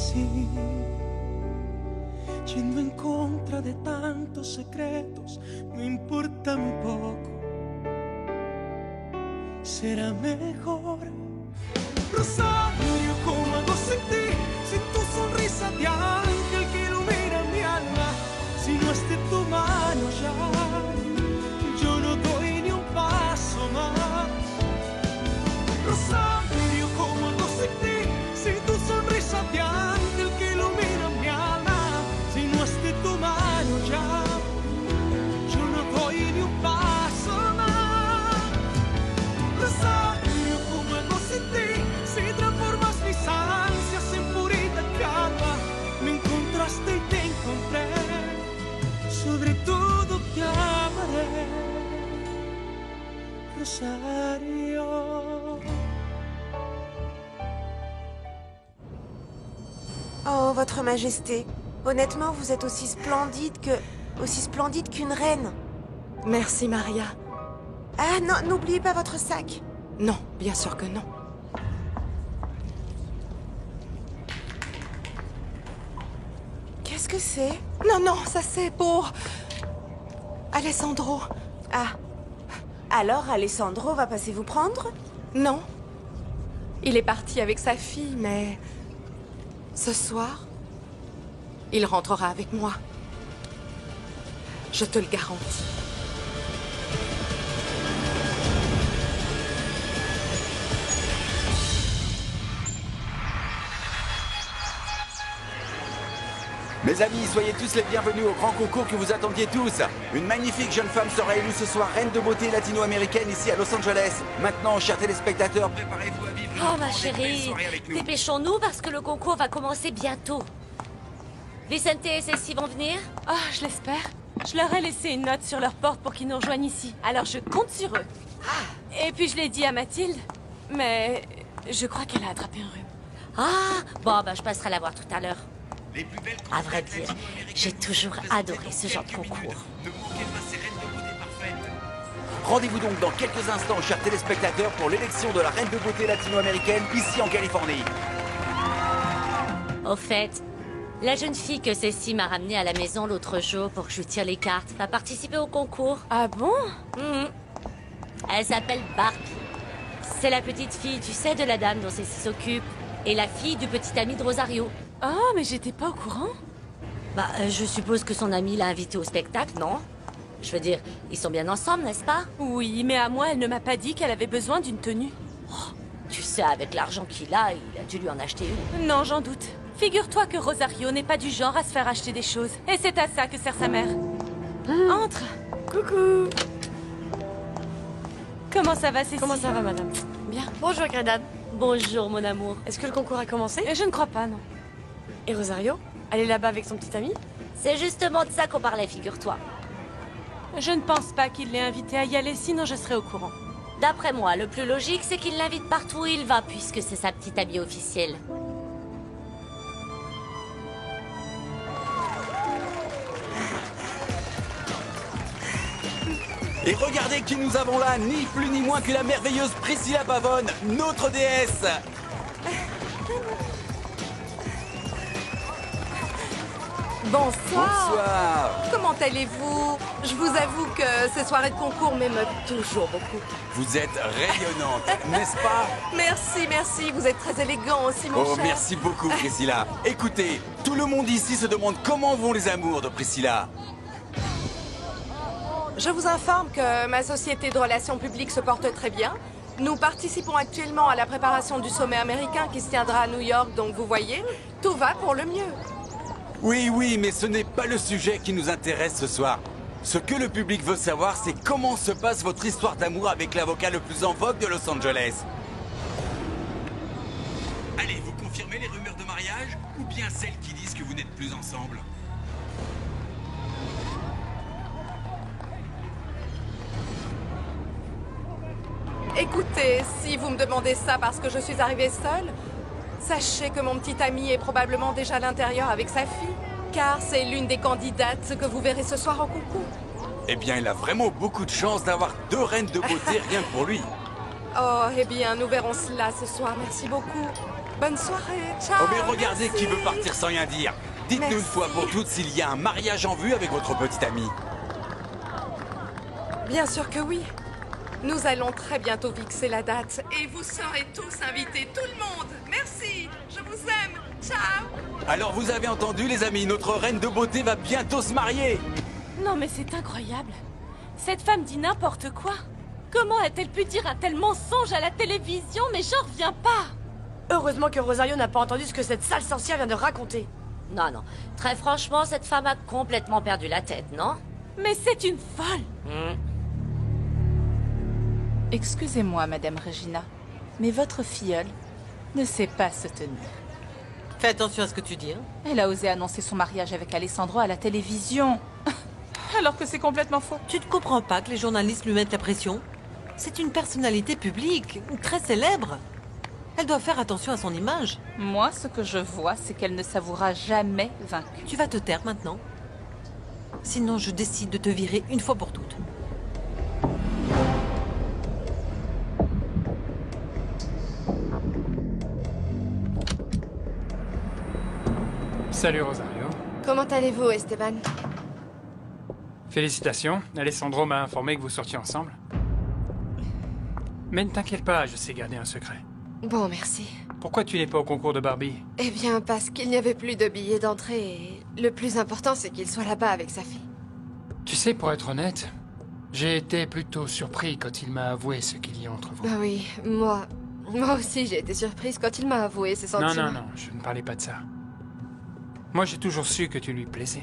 sí, yendo en contra de tantos secretos, no importa muy poco, será mejor. Rosario, ¿cómo hago sin ti? Sin tu sonrisa de ángel que ilumina mi alma, si no es de tu mano ya, yo no doy ni un paso más. Rosario, ¿cómo hago sin ti? Sin tu sonrisa de ángel que ilumina mi alma, si no es de tu mano ya, yo no doy ni un paso más. Rosario, ¿cómo hago sin ti? Si transformas mis ansias en purita calma, me encontraste y te encontré, sobre todo te amaré, Rosario. Oh, Votre Majesté, honnêtement, vous êtes aussi splendide qu'une reine. Merci, Maria. Ah non, n'oubliez pas votre sac. Non, bien sûr que non. Qu'est-ce que c'est? Non, non, ça c'est pour... Alessandro. Ah. Alors, Alessandro va passer vous prendre? Non. Il est parti avec sa fille, mais... Ce soir, il rentrera avec moi. Je te le garantis. Mes amis, soyez tous les bienvenus au grand concours que vous attendiez tous. Une magnifique jeune femme sera élue ce soir reine de beauté latino-américaine ici à Los Angeles. Maintenant, chers téléspectateurs, préparez-vous à vivre Oh ma une très belle chérie, soirée avec nous. dépêchons-nous parce que le concours va commencer bientôt. Vicente et Cécile vont venir? Oh, je l'espère. Je leur ai laissé une note sur leur porte pour qu'ils nous rejoignent ici. Alors je compte sur eux. Et puis je l'ai dit à Mathilde, mais je crois qu'elle a attrapé un rhume. Ah, bon bah je passerai la voir tout à l'heure. Les plus belles À vrai dire, j'ai toujours adoré ce genre de concours. Ne manquez pas ces reines de beauté parfaites. Rendez-vous donc dans quelques instants, chers téléspectateurs, pour l'élection de la reine de beauté latino-américaine ici en Californie. Au fait, la jeune fille que Cécile m'a ramenée à la maison l'autre jour pour que je lui tire les cartes va participer au concours. Ah bon? Mhm. Elle s'appelle Barbie. C'est la petite fille, tu sais, de la dame dont Cécile s'occupe. Et la fille du petit ami de Rosario. Oh, mais j'étais pas au courant. Bah, je suppose que son ami l'a invitée au spectacle, non? Je veux dire, ils sont bien ensemble, n'est-ce pas? Oui, mais à moi, elle ne m'a pas dit qu'elle avait besoin d'une tenue. Tu sais, avec l'argent qu'il a, il a dû lui en acheter une. Non, j'en doute. Figure-toi que Rosario n'est pas du genre à se faire acheter des choses. Et c'est à ça que sert sa mère. Entre. Coucou. Comment ça va, Cécile? Comment ça va, madame? Bien. Bonjour, Gredad. Bonjour, mon amour. Est-ce que le concours a commencé? Je ne crois pas, non. Et Rosario? Elle est là-bas avec son petit ami? C'est justement de ça qu'on parlait, figure-toi. Je ne pense pas qu'il l'ait invitée à y aller, sinon je serais au courant. D'après moi, le plus logique, c'est qu'il l'invite partout où il va, puisque c'est sa petite amie officielle. Et regardez qui nous avons là, ni plus ni moins que la merveilleuse Priscilla Pavone, notre déesse. Bonsoir. Bonsoir. Comment allez-vous? Je vous avoue que ces soirées de concours m'émeuvent toujours beaucoup. Vous êtes rayonnante, n'est-ce pas? Merci, merci. Vous êtes très élégant aussi, mon Oh, cher. merci beaucoup, Priscilla. Écoutez, tout le monde ici se demande comment vont les amours de Priscilla. Je vous informe que ma société de relations publiques se porte très bien. Nous participons actuellement à la préparation du sommet américain qui se tiendra à New York, donc vous voyez, tout va pour le mieux. Oui, oui, mais ce n'est pas le sujet qui nous intéresse ce soir. Ce que le public veut savoir, c'est comment se passe votre histoire d'amour avec l'avocat le plus en vogue de Los Angeles. Allez, vous confirmez les rumeurs de mariage ou bien celles qui disent que vous n'êtes plus ensemble? Écoutez, si vous me demandez ça parce que je suis arrivée seule, sachez que mon petit ami est probablement déjà à l'intérieur avec sa fille, car c'est l'une des candidates que vous verrez ce soir au concours. Eh bien, il a vraiment beaucoup de chance d'avoir 2 reines de beauté rien que pour lui. Oh, eh bien, nous verrons cela ce soir, merci beaucoup. Bonne soirée, ciao. Oh mais regardez merci. qui veut partir sans rien dire. Dites-nous une Merci. fois pour toutes s'il y a un mariage en vue avec votre petite amie. Bien sûr que oui. Nous allons très bientôt fixer la date. Et vous serez tous invités, tout le monde. Merci, je vous aime. Ciao. Alors vous avez entendu les amis, notre reine de beauté va bientôt se marier. Non mais c'est incroyable. Cette femme dit n'importe quoi. Comment a-t-elle pu dire un tel mensonge à la télévision? Mais j'en reviens pas. Heureusement que Rosario n'a pas entendu ce que cette sale sorcière vient de raconter. Non, non. Très franchement, cette femme a complètement perdu la tête, non? Mais c'est une folle. Excusez-moi, Madame Regina, mais votre filleule ne sait pas se tenir. Fais attention à ce que tu dis, hein. Elle a osé annoncer son mariage avec Alessandro à la télévision. Alors que c'est complètement faux. Tu ne comprends pas que les journalistes lui mettent la pression? C'est une personnalité publique, très célèbre. Elle doit faire attention à son image. Moi, ce que je vois, c'est qu'elle ne s'avouera jamais vaincue. Tu vas te taire maintenant. Sinon, je décide de te virer une fois pour toutes. Salut Rosario. Comment allez-vous, Esteban? Félicitations, Alessandro m'a informé que vous sortiez ensemble. Mais ne t'inquiète pas, je sais garder un secret. Bon, merci. Pourquoi tu n'es pas au concours de Barbie? Eh bien, parce qu'il n'y avait plus de billets d'entrée et le plus important, c'est qu'il soit là-bas avec sa fille. Tu sais, pour être honnête, j'ai été plutôt surpris quand il m'a avoué ce qu'il y a entre vous. Bah oui, moi aussi, j'ai été surprise quand il m'a avoué ses sentiments. Non, non, non, je ne parlais pas de ça. Moi, j'ai toujours su que tu lui plaisais.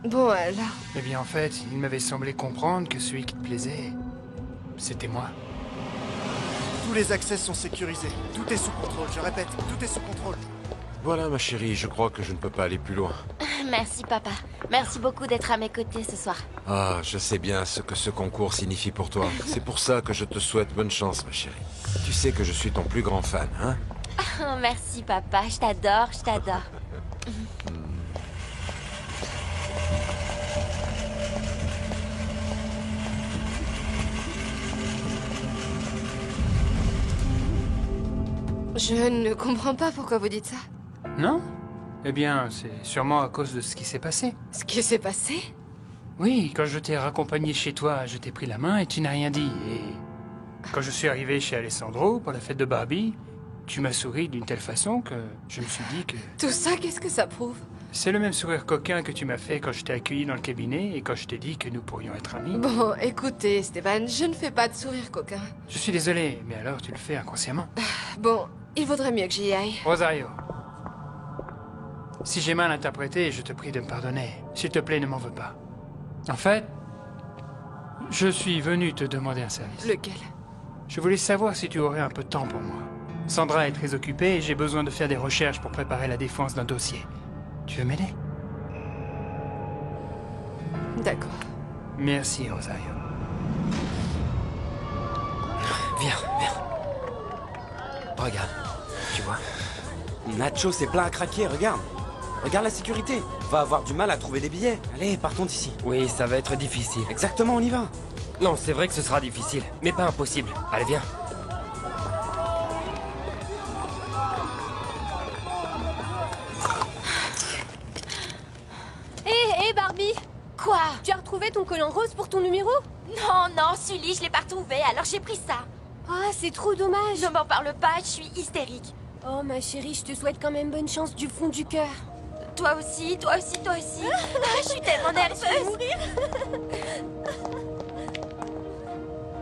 Bon, alors... Eh bien, en fait, il m'avait semblé comprendre que celui qui te plaisait, c'était moi. Tous les accès sont sécurisés. Tout est sous contrôle, je répète, tout est sous contrôle. Voilà ma chérie, je crois que je ne peux pas aller plus loin. Merci, papa. Merci beaucoup d'être à mes côtés ce soir. Ah, je sais bien ce que ce concours signifie pour toi. C'est pour ça que je te souhaite bonne chance, ma chérie. Tu sais que je suis ton plus grand fan, hein? Oh, merci, papa. Je t'adore, je t'adore. Je ne comprends pas pourquoi vous dites ça. Non? Eh bien, c'est sûrement à cause de ce qui s'est passé. Ce qui s'est passé? Oui, quand je t'ai raccompagné chez toi, je t'ai pris la main et tu n'as rien dit. Et quand je suis arrivé chez Alessandro pour la fête de Barbie, tu m'as souri d'une telle façon que je me suis dit que... Tout ça, qu'est-ce que ça prouve? C'est le même sourire coquin que tu m'as fait quand je t'ai accueilli dans le cabinet et quand je t'ai dit que nous pourrions être amis. Bon, écoutez, Esteban, je ne fais pas de sourire coquin. Je suis désolé, mais alors tu le fais inconsciemment. Bon, il vaudrait mieux que j'y aille. Rosario, si j'ai mal interprété, je te prie de me pardonner. S'il te plaît, ne m'en veux pas. En fait, je suis venu te demander un service. Lequel? Je voulais savoir si tu aurais un peu de temps pour moi. Sandra est très occupée et j'ai besoin de faire des recherches pour préparer la défense d'un dossier. Tu veux m'aider? D'accord. Merci, Rosario. Viens, viens. Regarde, tu vois. Nacho, c'est plein à craquer, regarde. Regarde la sécurité. On va avoir du mal à trouver des billets. Allez, partons d'ici. Oui, ça va être difficile. Exactement, on y va. Non, c'est vrai que ce sera difficile, mais pas impossible. Allez, viens. Hé, Barbie! Quoi? Tu as retrouvé ton collant rose pour ton numéro? Non, non, Sully, je l'ai pas retrouvé, alors j'ai pris ça. Ah, c'est trop dommage. Ne m'en parle pas, je suis hystérique. Oh, ma chérie, je te souhaite quand même bonne chance du fond du cœur. Toi aussi, toi aussi, toi aussi. Je suis tellement nerveuse.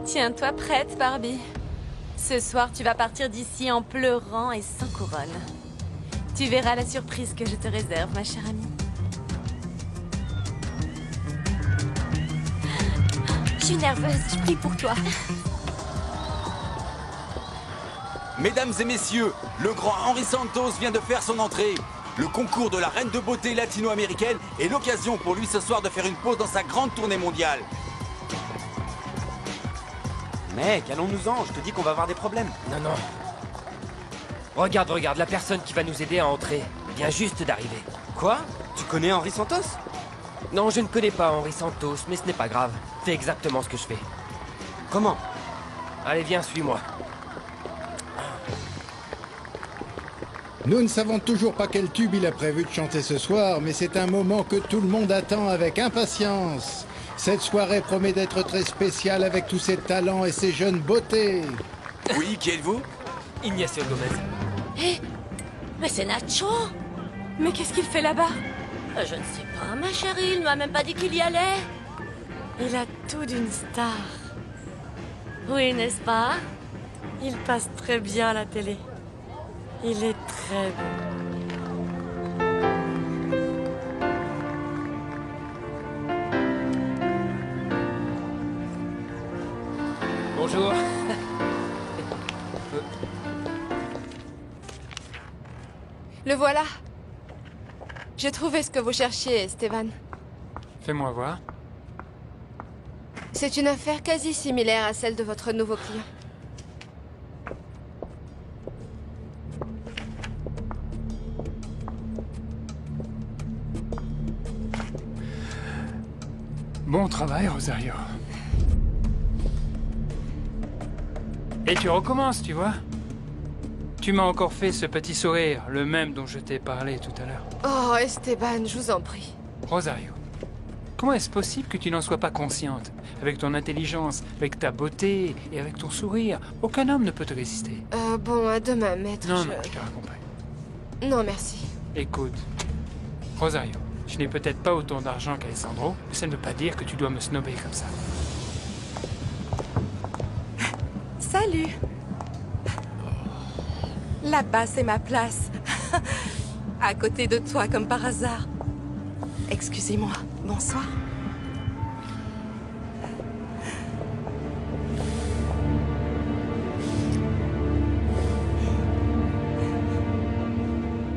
Tiens-toi prête, Barbie. Ce soir, tu vas partir d'ici en pleurant et sans couronne. Tu verras la surprise que je te réserve, ma chère amie. Je suis nerveuse, je prie pour toi. Mesdames et messieurs, le grand Henri Santos vient de faire son entrée. Le concours de la reine de beauté latino-américaine est l'occasion pour lui ce soir de faire une pause dans sa grande tournée mondiale. Mec, allons-nous-en, je te dis qu'on va avoir des problèmes. Non, non. Regarde, regarde, la personne qui va nous aider à entrer vient juste d'arriver. Quoi? Tu connais Henri Santos? Non, je ne connais pas Henri Santos, mais ce n'est pas grave. Fais exactement ce que je fais. Comment? Allez, viens, suis-moi. Nous ne savons toujours pas quel tube il a prévu de chanter ce soir, mais c'est un moment que tout le monde attend avec impatience. Cette soirée promet d'être très spéciale avec tous ces talents et ces jeunes beautés. Oui, qui êtes-vous? Ignacio Gomez. Hé, mais c'est Nacho. Mais qu'est-ce qu'il fait là-bas? Je ne sais pas, ma chérie, il ne m'a même pas dit qu'il y allait. Il a tout d'une star. Oui, n'est-ce pas? Il passe très bien à la télé. Il est très beau. Bonjour. Le voilà. J'ai trouvé ce que vous cherchiez, Esteban. Fais-moi voir. C'est une affaire quasi similaire à celle de votre nouveau client. Bon travail, Rosario. Et tu recommences, tu vois. Tu m'as encore fait ce petit sourire, le même dont je t'ai parlé tout à l'heure. Oh, Esteban, je vous en prie. Rosario, comment est-ce possible que tu n'en sois pas consciente? Avec ton intelligence, avec ta beauté et avec ton sourire, aucun homme ne peut te résister. Bon, à demain, maître. Non, non, je te raccompagne. Non, merci. Écoute, Rosario, je n'ai peut-être pas autant d'argent qu'Alessandro, mais ça ne veut pas dire que tu dois me snober comme ça. Salut. Là-bas, c'est ma place. À côté de toi, comme par hasard. Excusez-moi. Bonsoir.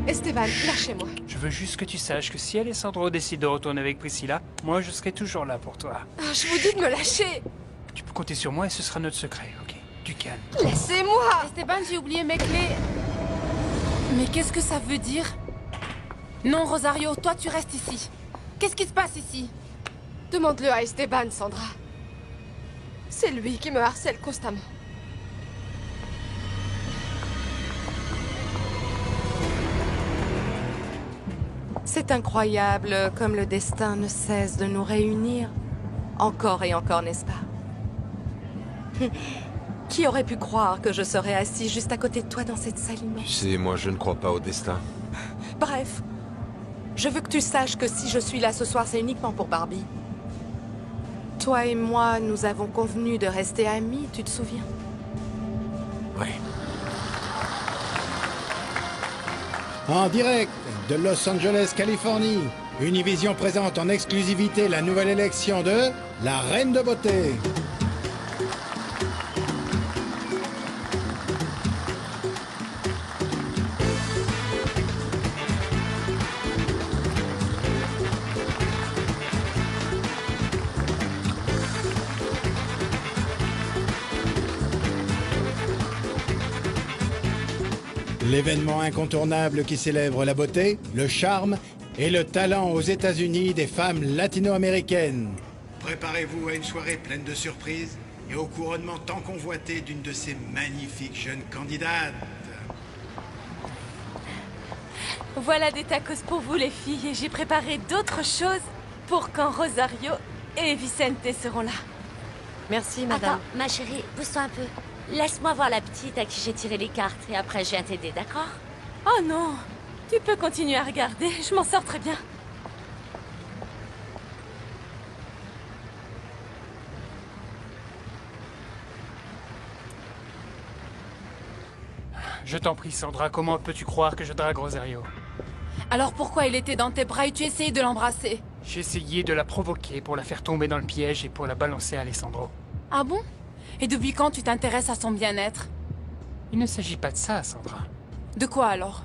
Esteban, lâchez-moi. Je veux juste que tu saches que si Alessandro décide de retourner avec Priscilla, moi je serai toujours là pour toi. Je vous dis de me lâcher. Tu peux compter sur moi et ce sera notre secret, ok? Du calme. Laissez-moi. Esteban, j'ai oublié mes clés. Mais qu'est-ce que ça veut dire? Non, Rosario, toi tu restes ici. Qu'est-ce qui se passe ici? Demande-le à Esteban, Sandra. C'est lui qui me harcèle constamment. C'est incroyable comme le destin ne cesse de nous réunir. Encore et encore, n'est-ce pas? Qui aurait pu croire que je serais assis juste à côté de toi dans cette salle immense? Tu sais, moi je ne crois pas au destin. Bref, je veux que tu saches que si je suis là ce soir, c'est uniquement pour Barbie. Toi et moi, nous avons convenu de rester amis, tu te souviens? Ouais. En direct de Los Angeles, Californie, Univision présente en exclusivité la nouvelle élection de la Reine de Beauté. L'événement incontournable qui célèbre la beauté, le charme et le talent aux États-Unis des femmes latino-américaines. Préparez-vous à une soirée pleine de surprises et au couronnement tant convoité d'une de ces magnifiques jeunes candidates. Voilà des tacos pour vous les filles et j'ai préparé d'autres choses pour quand Rosario et Vicente seront là. Merci, madame. Attends, ma chérie, pousse-toi un peu. Laisse-moi voir la petite à qui j'ai tiré les cartes et après je viens t'aider, d'accord? Oh non, tu peux continuer à regarder, je m'en sors très bien. Je t'en prie, Sandra, comment peux-tu croire que je drague Rosario? Alors pourquoi il était dans tes bras et tu essayais de l'embrasser? J'ai essayé de la provoquer pour la faire tomber dans le piège et pour la balancer à Alessandro. Ah bon? Et depuis quand tu t'intéresses à son bien-être? Il ne s'agit pas de ça, Sandra. De quoi alors?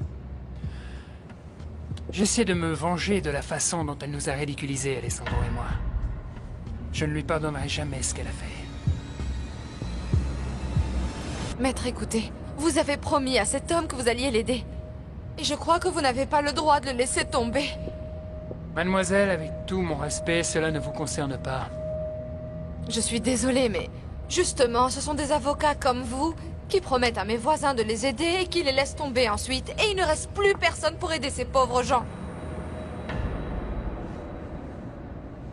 J'essaie de me venger de la façon dont elle nous a ridiculisés, Alessandro et moi. Je ne lui pardonnerai jamais ce qu'elle a fait. Maître, écoutez, vous avez promis à cet homme que vous alliez l'aider. Et je crois que vous n'avez pas le droit de le laisser tomber. Mademoiselle, avec tout mon respect, cela ne vous concerne pas. Je suis désolée, mais justement, ce sont des avocats comme vous qui promettent à mes voisins de les aider et qui les laissent tomber ensuite. Et il ne reste plus personne pour aider ces pauvres gens.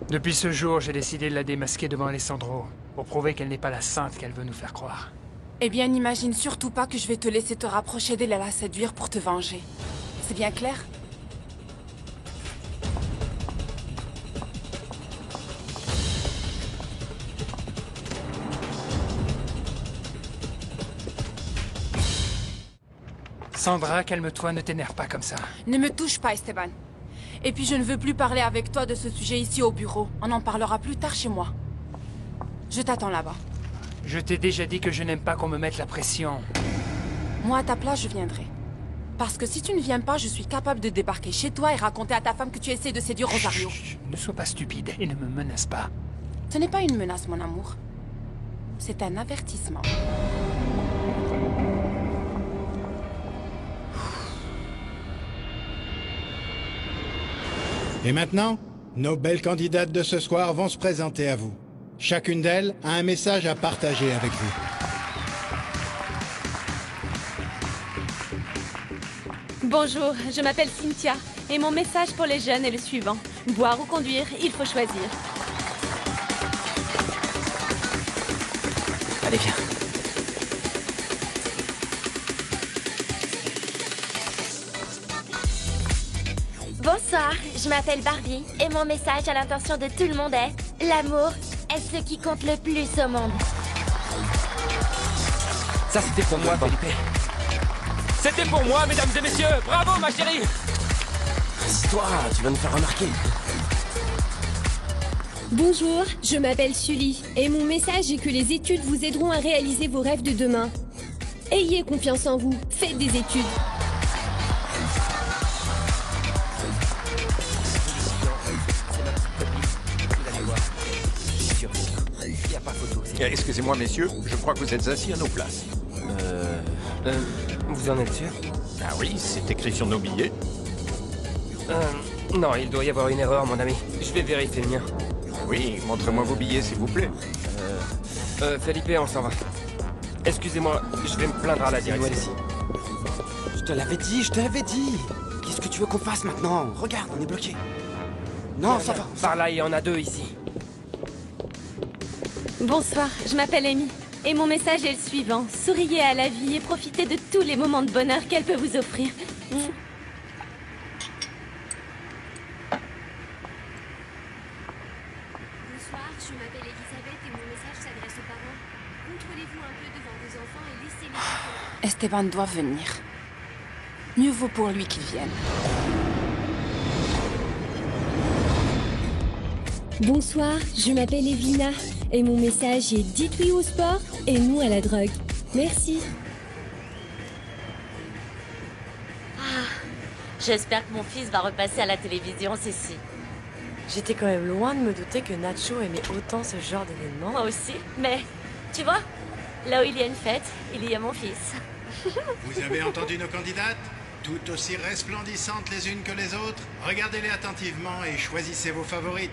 Depuis ce jour, j'ai décidé de la démasquer devant Alessandro, pour prouver qu'elle n'est pas la sainte qu'elle veut nous faire croire. Eh bien, n'imagine surtout pas que je vais te laisser te rapprocher d'elle et la séduire pour te venger. C'est bien clair? Sandra, calme-toi, ne t'énerve pas comme ça. Ne me touche pas, Esteban. Et puis je ne veux plus parler avec toi de ce sujet ici au bureau. On en parlera plus tard chez moi. Je t'attends là-bas. Je t'ai déjà dit que je n'aime pas qu'on me mette la pression. Moi, à ta place, je viendrai. Parce que si tu ne viens pas, je suis capable de débarquer chez toi et raconter à ta femme que tu essaies de séduire Rosario. Chut, ne sois pas stupide et ne me menace pas. Ce n'est pas une menace, mon amour. C'est un avertissement. Et maintenant, nos belles candidates de ce soir vont se présenter à vous. Chacune d'elles a un message à partager avec vous. Bonjour, je m'appelle Cynthia et mon message pour les jeunes est le suivant. Boire ou conduire, il faut choisir. Allez, viens. Bonsoir, je m'appelle Barbie et mon message à l'intention de tout le monde est: l'amour est ce qui compte le plus au monde. Ça, c'était pour moi, Felipe. C'était pour moi, mesdames et messieurs. Bravo, ma chérie. Assis-toi, tu vas nous faire remarquer. Bonjour, je m'appelle Sully et mon message est que les études vous aideront à réaliser vos rêves de demain. Ayez confiance en vous, faites des études. Excusez-moi, messieurs, je crois que vous êtes assis à nos places. Vous en êtes sûr? Ah oui, c'est écrit sur nos billets. Non, il doit y avoir une erreur, mon ami. Je vais vérifier le mien. Oui, montrez-moi vos billets, s'il vous plaît. Felipe, on s'en va. Excusez-moi, je vais me plaindre à la direction. Je te l'avais dit, je te l'avais dit. Qu'est-ce que tu veux qu'on fasse maintenant? Regarde, on est bloqué. Non, ça va. Par là, il y en a deux ici. Bonsoir, je m'appelle Amy et mon message est le suivant. Souriez à la vie et profitez de tous les moments de bonheur qu'elle peut vous offrir. Bonsoir, je m'appelle Elisabeth et mon message s'adresse aux parents. Contrôlez-vous un peu devant vos enfants et laissez-les... Esteban doit venir. Mieux vaut pour lui qu'il vienne. Bonsoir, je m'appelle Evina et mon message est: dites oui au sport et non à la drogue. Merci. J'espère que mon fils va repasser à la télévision, Cécile. J'étais quand même loin de me douter que Nacho aimait autant ce genre d'événement. Moi aussi, mais tu vois, là où il y a une fête, il y a mon fils. Vous avez entendu nos candidates? Toutes aussi resplendissantes les unes que les autres? Regardez-les attentivement et choisissez vos favorites.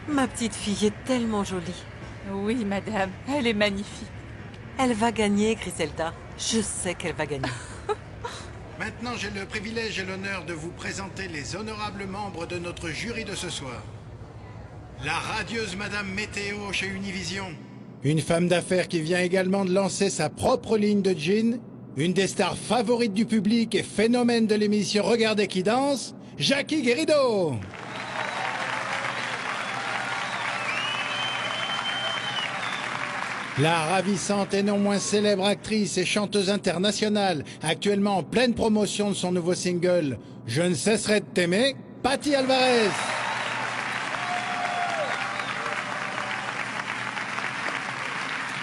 Ma petite fille est tellement jolie. Oui, madame, elle est magnifique. Elle va gagner, Griselda. Je sais qu'elle va gagner. Maintenant, j'ai le privilège et l'honneur de vous présenter les honorables membres de notre jury de ce soir. La radieuse Madame Météo chez Univision. Une femme d'affaires qui vient également de lancer sa propre ligne de jeans. Une des stars favorites du public et phénomène de l'émission Regardez qui danse, Jackie Guerido. La ravissante et non moins célèbre actrice et chanteuse internationale, actuellement en pleine promotion de son nouveau single « Je ne cesserai de t'aimer », Patty Alvarez.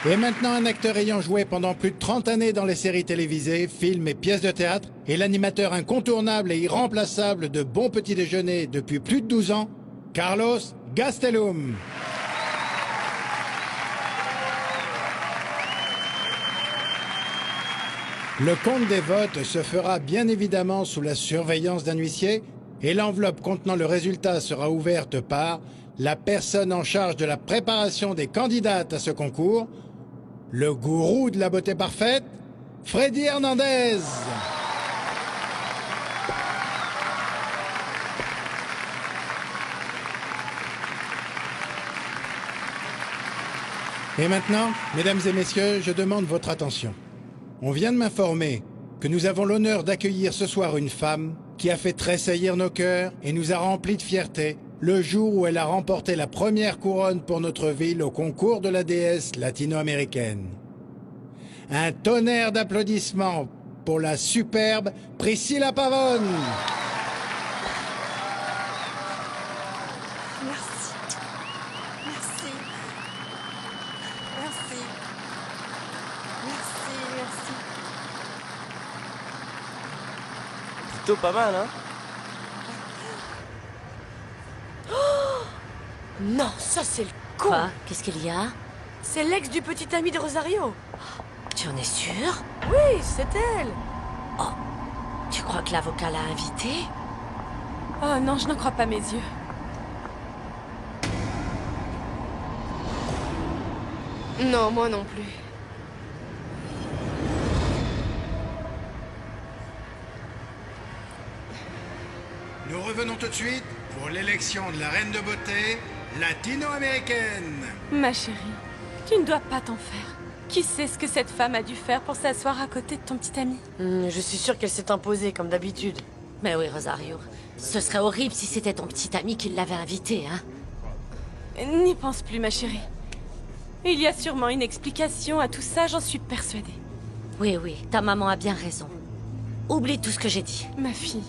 Et maintenant un acteur ayant joué pendant plus de 30 années dans les séries télévisées, films et pièces de théâtre, et l'animateur incontournable et irremplaçable de Bon Petit Déjeuner depuis plus de 12 ans, Carlos Gastelum. Le compte des votes se fera bien évidemment sous la surveillance d'un huissier Et l'enveloppe contenant le résultat sera ouverte par la personne en charge de la préparation des candidates à ce concours, le gourou de la beauté parfaite, Freddy Hernandez. Et maintenant, mesdames et messieurs, je demande votre attention. On vient de m'informer que nous avons l'honneur d'accueillir ce soir une femme qui a fait tressaillir nos cœurs et nous a remplis de fierté le jour où elle a remporté la première couronne pour notre ville au concours de la déesse latino-américaine. Un tonnerre d'applaudissements pour la superbe Priscilla Pavone. Merci. Merci. Merci. Merci, merci. Plutôt pas mal, hein? Oh non, ça c'est le con. Quoi? Qu'est-ce qu'il y a? C'est l'ex du petit ami de Rosario. Tu en es sûr? Oui, c'est elle. Oh, tu crois que l'avocat l'a invitée? Oh non, je n'en crois pas mes yeux. Non, moi non plus. Nous revenons tout de suite pour l'élection de la reine de beauté latino-américaine. Ma chérie, tu ne dois pas t'en faire. Qui sait ce que cette femme a dû faire pour s'asseoir à côté de ton petit ami? Je suis sûre qu'elle s'est imposée, comme d'habitude. Mais oui, Rosario. Ce serait horrible si c'était ton petit ami qui l'avait invitée, hein? N'y pense plus, ma chérie. Il y a sûrement une explication à tout ça, j'en suis persuadée. Oui, oui, ta maman a bien raison. Oublie tout ce que j'ai dit. Ma fille,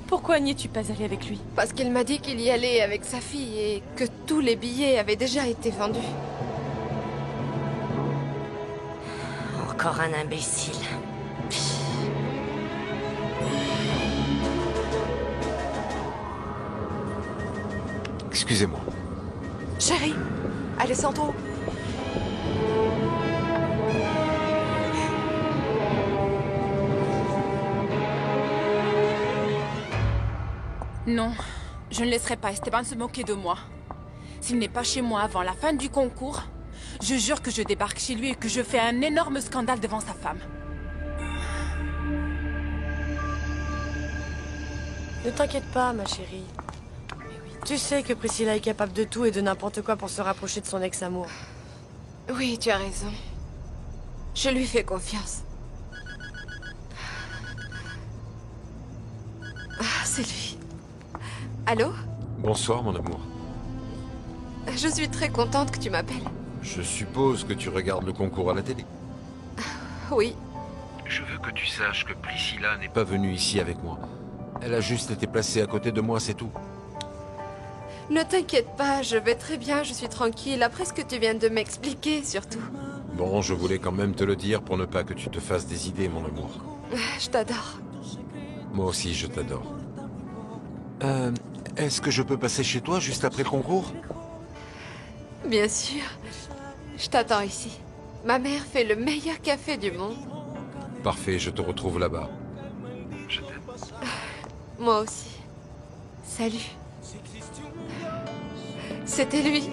pourquoi n'y es-tu pas allée avec lui? Parce qu'il m'a dit qu'il y allait avec sa fille et que tous les billets avaient déjà été vendus. Encore un imbécile. Excusez-moi. Chérie, Alessandro. Non, je ne laisserai pas Esteban se moquer de moi. S'il n'est pas chez moi avant la fin du concours, je jure que je débarque chez lui et que je fais un énorme scandale devant sa femme. Ne t'inquiète pas, ma chérie. Tu sais que Priscilla est capable de tout et de n'importe quoi pour se rapprocher de son ex-amour. Oui, tu as raison. Je lui fais confiance. Ah, c'est lui. Allô? Bonsoir, mon amour. Je suis très contente que tu m'appelles. Je suppose que tu regardes le concours à la télé. Oui. Je veux que tu saches que Priscilla n'est pas venue ici avec moi. Elle a juste été placée à côté de moi, c'est tout. Ne t'inquiète pas, je vais très bien, je suis tranquille, après ce que tu viens de m'expliquer, surtout. Bon, je voulais quand même te le dire pour ne pas que tu te fasses des idées, mon amour. Je t'adore. Moi aussi, je t'adore. Est-ce que je peux passer chez toi juste après le concours? Bien sûr. Je t'attends ici. Ma mère fait le meilleur café du monde. Parfait, je te retrouve là-bas. Je t'aime. Moi aussi. Salut. C'était lui.